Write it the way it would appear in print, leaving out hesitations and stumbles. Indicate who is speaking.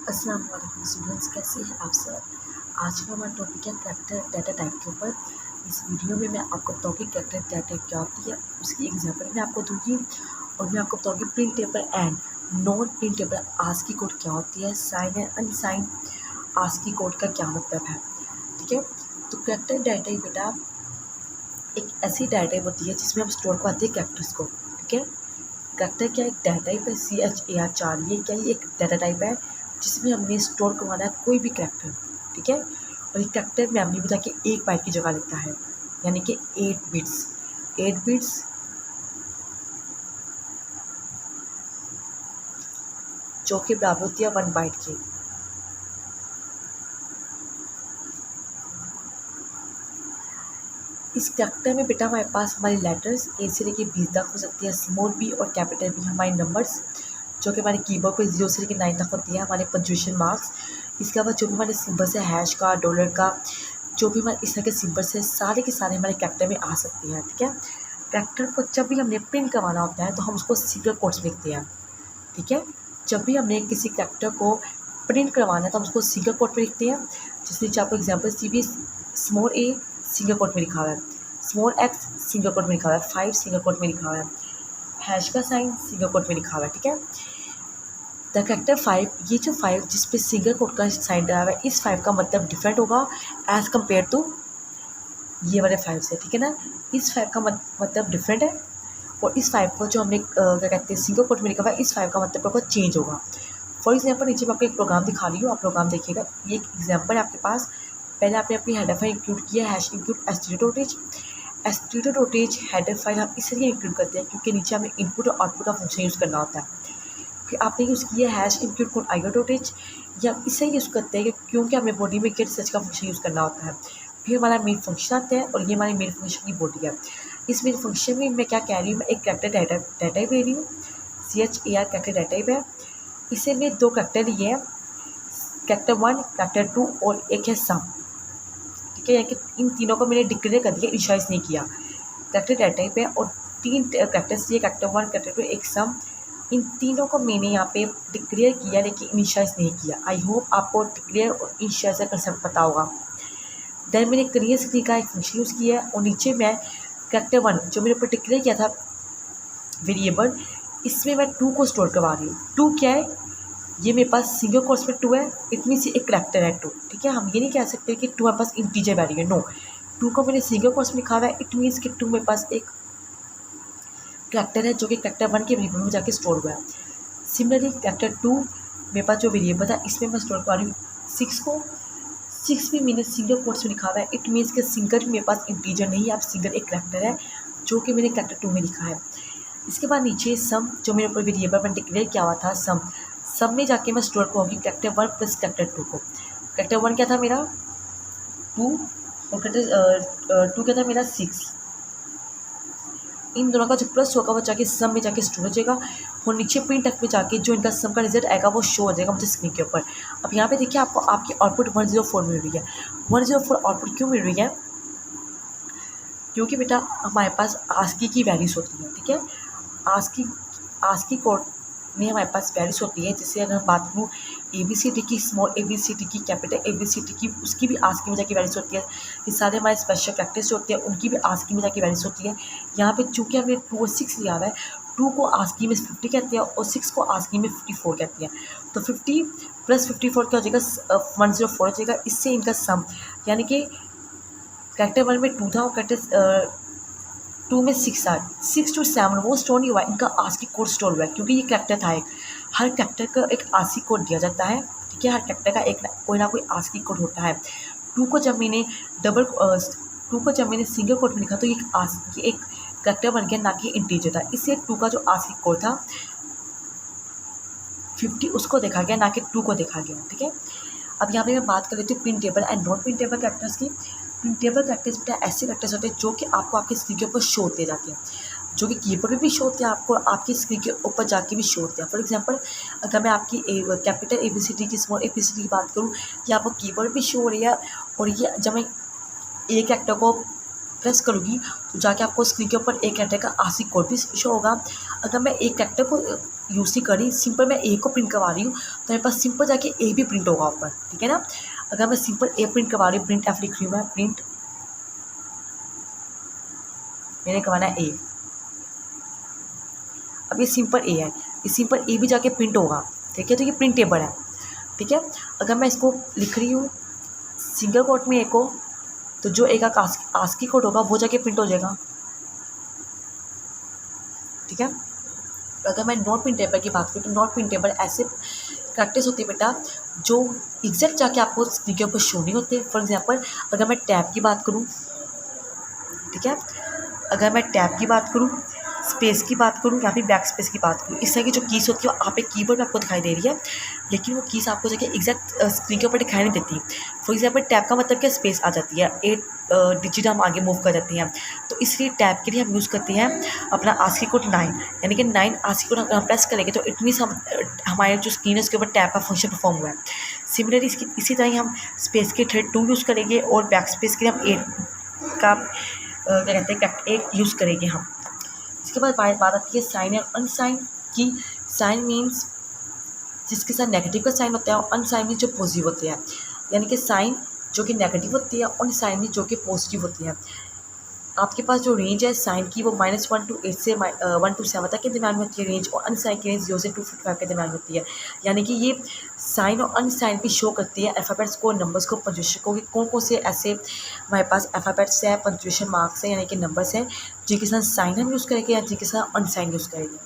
Speaker 1: अस्सलाम वालेकुम स्टूडेंट्स, कैसे हैं आप सब। आज का हमारा टॉपिक है कैरेक्टर डाटा टाइप के ऊपर। इस वीडियो में मैं आपको बताऊँगी कैरेक्टर डाटा टाइप क्या होती है, उसकी एग्जांपल मैं आपको दूंगी और मैं आपको बताऊँगी printable and non printable ASCII code क्या होती है, sign and unsign ASCII code का क्या मतलब है। ठीक है, तो कैरेक्टर डाटा ही बेटा एक ऐसी डाटा टाइप होती है जिसमें हम स्टोर करवाते हैं कैरेक्टर्स को। ठीक है, कैरेक्टर क्या एक डाटा टाइप है, CHAR4। ये क्या, ये एक डाटा टाइप है जिसमें हमने स्टोर करवाना है कोई भी कैरेक्टर। ठीक है, और ये कैरेक्टर मेमोरी में जाके 1 बाइट की जगह लेता है, यानी कि 8 बिट्स जो कि बराबर होती है 1 बाइट के। इस कैरेक्टर में बेटा हमारे पास हमारी लेटर्स A से लेके B तक हो सकती है, स्मॉल b और कैपिटल B हमारे नंबर्स जो कि हमारे कीबोर्ड पे 0 से लेके 9 तक होती है, हमारे पंक्चुएशन मार्क्स। इसके अलावा जो भी हमारे सिंबल्स है, हैश का, डॉलर का, जो भी हमारे इस तरह के सिंबल्स है, सारे के सारे हमारे कैरेक्टर में आ सकते हैं। ठीक है, कैरेक्टर को जब भी हमने प्रिंट करवाना होता है तो हम उसको सिंगल कोट्स में लिखते हैं। ठीक है, जब भी हमने किसी कैरेक्टर को प्रिंट करवाना है तो हम उसको सिंगल कोट में लिखते हैं। जिससे नीचे आपको example CB small a single quote में लिखा हुआ है, स्मॉल x सिंगल कोट में लिखा हुआ है, 5 सिंगल कोट में लिखा हुआ है, हैश का साइन सिंगल कोट में लिखा हुआ है। ठीक है, द कैरेक्टर 5, ये जो 5 जिस पे सिंगल कोट का साइन डला हुआ है, इस 5 का मतलब डिफरेंट होगा एज़ कम्पेयर टू ये वाले 5 से। ठीक है ना, इस 5 का मतलब डिफरेंट है और इस 5 को जो हमने क्या कहते हैं सिंगल कोट में लिखा हुआ है, इस 5 का मतलब आपको चेंज होगा। फॉर एग्जाम्पल नीचे मैं आपको एक प्रोग्राम दिखा रही हूँ, आप प्रोग्राम देखिएगा। ये एक एग्जाम्पल है आपके पास। पहले आपने अपनी हेडर फाइल इंक्लूड किया, hash include std.h header file हम इसलिए इंक्लूड करते हैं क्योंकि नीचे हमें इनपुट और आउटपुट का फंक्शन यूज़ करना होता है। फिर आपने यूज़ किया हैश इंक्लूड कोड io.h, या इससे यूज़ करते हैं क्योंकि हमें बॉडी में गेट सर्च का फंक्शन यूज़ करना होता है। फिर हमारा मेन फंक्शन आता है और ये हमारे मेन फंक्शन की बॉडी है। इस मेन फंक्शन में मैं क्या कह रही हूँ, मैं एक कैरेक्टर डाटा टाइप ले रही हूँ, CHAR कैरेक्टर डाटा टाइप है। इसे मैं 2 कैरेक्टर लिए हैं, कैरेक्टर 1 कैरेक्टर 2 और एक है सम। ठीक है, यानी कि इन तीनों को मैंने डिक्लेयर कर दिया, इनिशियलाइज नहीं किया। कैरेक्टर डाटा टाइप है और 3 कैरेक्टर्स लिए, कैरेक्टर 1 कैरेक्टर 2 एक सम। इन तीनों को मैंने यहाँ पे डिक्लेयर किया लेकिन इनिशियलाइज नहीं किया। आई होप आपको डिक्लेयर और इनिशियलाइज का कंसेप्ट पता होगा। देन मैंने क्लियर स्क्रीन का एक फंक्शन यूज़ किया है और नीचे मैं कैरेक्टर 1 जो मैंने ऊपर डिक्लेयर किया था वेरिएबल, इसमें मैं 2 को स्टोर करवा रही हूँ। 2 क्या है, ये मेरे पास सिंगल कोट्स में 2 है, इट मीन्स एक कैरेक्टर है 2। ठीक है, हम ये नहीं कह सकते कि 2 हमारे पास इंटीजर वैल्यू है, नो। 2 को मैंने सिंगल कोट्स में लिखा हुआ है, इट मीन्स कि 2 मेरे पास एक कैरेक्टर है जो कि कैरेक्टर 1 के वेरिएबल में जाके स्टोर हुआ है। सिमिलरली कैरेक्टर 2 मेरे पास जो वेरिएबल था इसमें मैं स्टोर करवा रही हूँ 6 को। 6 भी मैंने सिंगल कोट्स में लिखा हुआ है, इट मीन्स कि सिंगल मेरे पास इंटीजर नहीं है, अब सिंगल एक कैरेक्टर है जो कि मैंने कैरेक्टर 2 में लिखा है। इसके बाद नीचे सम जो मेरे ऊपर वेरिएबल में डिक्लेयर किया हुआ था, सम में जाके मैं स्टोर करूँगी कैरेक्टर 1 प्लस कैरेक्टर 2 को। कैरेक्टर 1 क्या था मेरा 2 और कैरेक्टर 2 क्या था मेरा 6। इन दोनों का जो प्लस होगा वो जाके सम में जाके स्टोर हो जाएगा और नीचे प्रिंट में जाके जो इनका सम का रिजल्ट आएगा वो शो हो जाएगा मुझे स्क्रीन के ऊपर। अब यहाँ पे देखिए आपको आपकी आउटपुट 104 मिल रही है। 104 आउटपुट क्यों मिल रही है, क्योंकि बेटा हमारे पास आस्की की वैल्यूज़ होती है। ठीक है, आस्की कोड में हमारे पास वैल्यूज़ होती है। जैसे अगर मैं बात करूँ ABCD की, स्मॉल ABCD की, कैपिटल ABCD की, उसकी भी आस्की में जाके वैल्यूज़ होती है। ये सारे हमारे स्पेशल कैरेक्टर्स होते हैं, उनकी भी आस्की में जाके वैल्यूज़ होती है। यहाँ पे चूँकि हमने 2 और 6 लिया हुआ है, 2 को आस्की में 50 कहते हैं और 6 को आस्की में 54 कहते हैं। तो 50 प्लस 54 क्या हो जाएगा, 104 हो जाएगा। इससे इनका सम यानी कि कैरेक्टर 1 में 2 था और कैरेक्टर 2 में 6 था, 6 to 7 वो स्टोर नहीं हुआ, इनका आस्की कोड स्टोर हुआ है क्योंकि ये कैरेक्टर था एक। हर कैरेक्टर का एक आस्की कोड दिया जाता है। ठीक है, हर कैरेक्टर का एक कोई ना कोई आस्की कोड होता है। 2 को जब मैंने 2 को जब मैंने सिंगल कोड में लिखा तो ये एक कैरेक्टर बन गया, ना कि इंटीजर था। इसलिए 2 का जो आस्की कोड था 50 उसको देखा गया, ना कि 2 को देखा गया। ठीक है, अब यहाँ पे मैं बात कर लेती हूँ printable and non printable characters की। प्रिंटेबल कैरेक्टर्स बेटा ऐसे कैरेक्टर्स होते हैं जो कि आपको आपके स्क्रीन के ऊपर शो होते जाते हैं, जो कि कीबोर्ड पे भी शो होते हैं, आपको आपकी स्क्रीन के ऊपर जाके भी शो होते हैं। फॉर एग्जांपल अगर मैं आपकी कैपिटल ABCD की, स्मॉल ABCD की बात करूँ, ये आपको कीबोर्ड पे शो हो रही है और ये जब मैं एक कैरेक्टर को प्रेस करूँगी तो जाके आपको स्क्रीन के ऊपर एक कैरेक्टर का आरसी कोड भी शो होगा। अगर मैं एक कैरेक्टर को यूज़ नहीं कर रही, सिंपल मैं ए को प्रिंट करवा रही हूँ, तो मेरे पास सिंपल जाके ए भी प्रिंट होगा ऊपर, ठीक है ना। अगर मैं सिंपल ए प्रिंट करवा रही हूँ, प्रिंट एफ लिख रही हूँ मैं, प्रिंट मैंने करवाना है ए। अब ये सिंपल ए है, ये सिंपल ए भी जाके प्रिंट होगा, ठीक है। तो ये प्रिंटेबल है, ठीक है। अगर मैं इसको लिख रही हूँ सिंगल कोट में ए को, तो जो ए का आस्की कोड होगा वो जाके प्रिंट हो जाएगा, ठीक है। अगर मैं नॉट प्रिंटेबल की बात करूँ तो नॉट प्रिंटेबल ऐसे प्रैक्टिस होती है बेटा जो एग्जैक्ट जाके आपको स्क्रीन के ऊपर शो नहीं होते। फॉर एग्जांपल अगर मैं टैब की बात करूँ, ठीक है, अगर मैं टैब की बात करूँ, स्पेस की बात करूँ या फिर बैक स्पेस की बात करूँ, इस तरह की जो कीज़ होती है वो आप एक कीबोर्ड में आपको दिखाई दे रही है, लेकिन वो कीज़ आपको जगह एग्जैक्ट स्क्रीन के ऊपर दिखाई नहीं देती। फॉर एग्जांपल टैब का मतलब क्या, स्पेस आ जाती है, 8 डिजिट हम आगे मूव कर जाती हैं, तो इसलिए टैब के लिए हम यूज़ करते हैं अपना आस्की कोड 9, यानी कि 9 आस्की कोड हम प्रेस करेंगे तो इट मीन्स हम हमारे जो स्क्रीन है उसके ऊपर टैब का फंक्शन परफॉर्म हुआ है। सिमिलरली इसी तरह ही हम स्पेस के थ्रेड 2 यूज़ करेंगे और बैक स्पेस के लिए हम 8 का क्या कहते हैं, 8 यूज़ करेंगे हम। इसके बाद बात आती है साइन और अनसाइन की। साइन मीन्स जिसके साथ नेगेटिव का साइन होता है और अनसाइन मीन्स जो पॉजिटिव होते हैं, यानी कि साइन जो कि नेगेटिव होती है और साइन मीन्स जो कि पॉजिटिव होती है। आपके पास जो रेंज है साइन की वो -1 to 8 से 1 to 7 तक के दरम्यान में होती है रेंज, और अनसाइन की रेंज 0 से 255 के दरम्यान होती है। यानी कि ये साइन और अनसाइन भी शो करती है अल्फ़ाबेट्स को, नंबर्स को, पंक्चुएशन को, कि कौन कौन से ऐसे हमारे पास अल्फ़ाबेट्स है, पंक्चुएशन मार्क्स हैं यानी कि नंबर्स हैं जिनके साथ साइन हम यूज़ करेंगे या जिनके साथ अनसाइन यूज़ करेंगे।